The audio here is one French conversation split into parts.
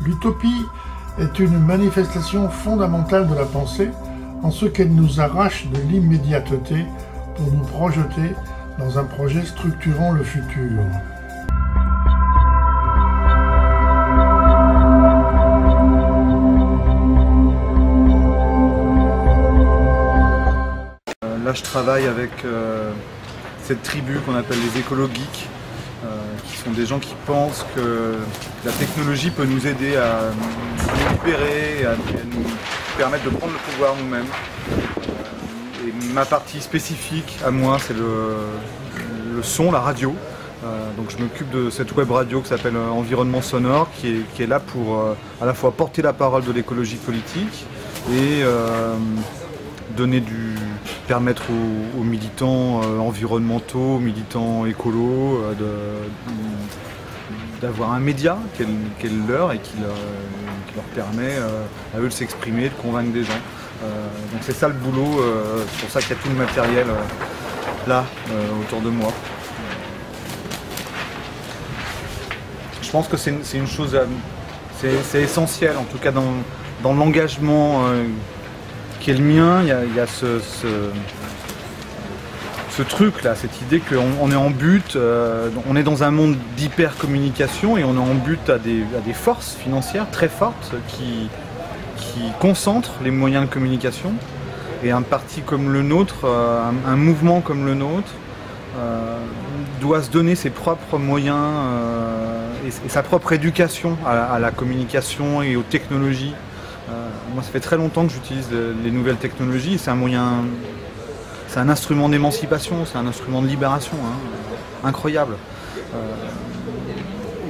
L'utopie est une manifestation fondamentale de la pensée en ce qu'elle nous arrache de l'immédiateté pour nous projeter dans un projet structurant le futur. Là, je travaille avec cette tribu qu'on appelle les écolo-geeks, qui sont des gens qui pensent que la technologie peut nous aider à nous libérer, à nous permettre de prendre le pouvoir nous-mêmes. Et ma partie spécifique à moi, c'est le son, la radio. Donc je m'occupe de cette web radio qui s'appelle Environnement Sonore, qui est là pour à la fois porter la parole de l'écologie politique et permettre aux militants environnementaux, aux militants écolos, d'avoir un média qui est le leur et qui leur permet à eux de s'exprimer, de convaincre des gens. Donc c'est ça le boulot, c'est pour ça qu'il y a tout le matériel là, autour de moi. Je pense que c'est une chose, c'est essentiel, en tout cas dans l'engagement qui est le mien. Il y a ce truc là, cette idée qu'on est en but, on est dans un monde d'hyper-communication et on est en but à des forces financières très fortes qui concentrent les moyens de communication. Et un parti comme le nôtre, un mouvement comme le nôtre, doit se donner ses propres moyens et sa propre éducation à la communication et aux technologies. Moi, ça fait très longtemps que j'utilise les nouvelles technologies. C'est un moyen, c'est un instrument d'émancipation, c'est un instrument de libération, hein, incroyable.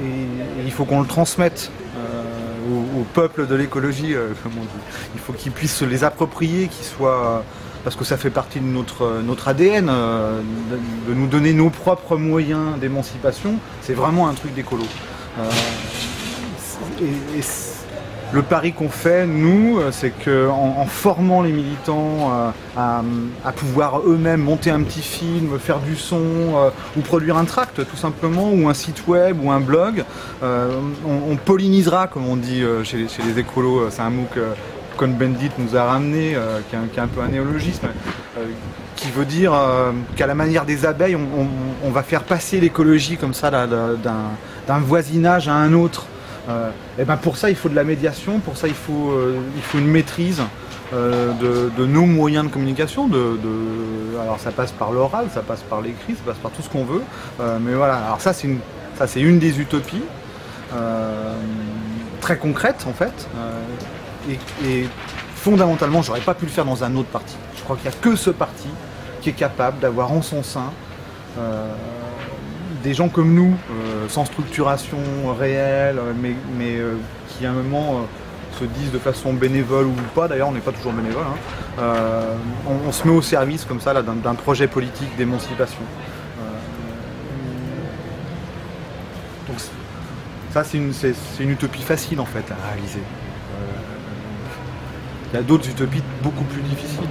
Et il faut qu'on le transmette au peuple de l'écologie, comme on dit. Il faut qu'ils puissent se les approprier, parce que ça fait partie de notre ADN, de nous donner nos propres moyens d'émancipation. C'est vraiment un truc d'écolo. Le pari qu'on fait, nous, c'est qu'en formant les militants à pouvoir eux-mêmes monter un petit film, faire du son, ou produire un tract tout simplement, ou un site web, ou un blog, on pollinisera, comme on dit chez les écolos. C'est un mot que Cohn-Bendit nous a ramené, qui est un peu un néologisme, qui veut dire qu'à la manière des abeilles, on va faire passer l'écologie comme ça d'un voisinage à un autre. Et ben pour ça il faut de la médiation, pour ça il faut une maîtrise de nos moyens de communication. Alors ça passe par l'oral, ça passe par l'écrit, ça passe par tout ce qu'on veut. Mais voilà, alors ça c'est une des utopies très concrètes en fait. Et fondamentalement, j'aurais pas pu le faire dans un autre parti. Je crois qu'il n'y a que ce parti qui est capable d'avoir en son sein des gens comme nous, sans structuration réelle, mais qui à un moment se disent de façon bénévole ou pas, d'ailleurs on n'est pas toujours bénévole, hein, on se met au service comme ça d'un projet politique d'émancipation. Donc ça c'est une utopie facile en fait à réaliser. Il y a d'autres utopies beaucoup plus difficiles.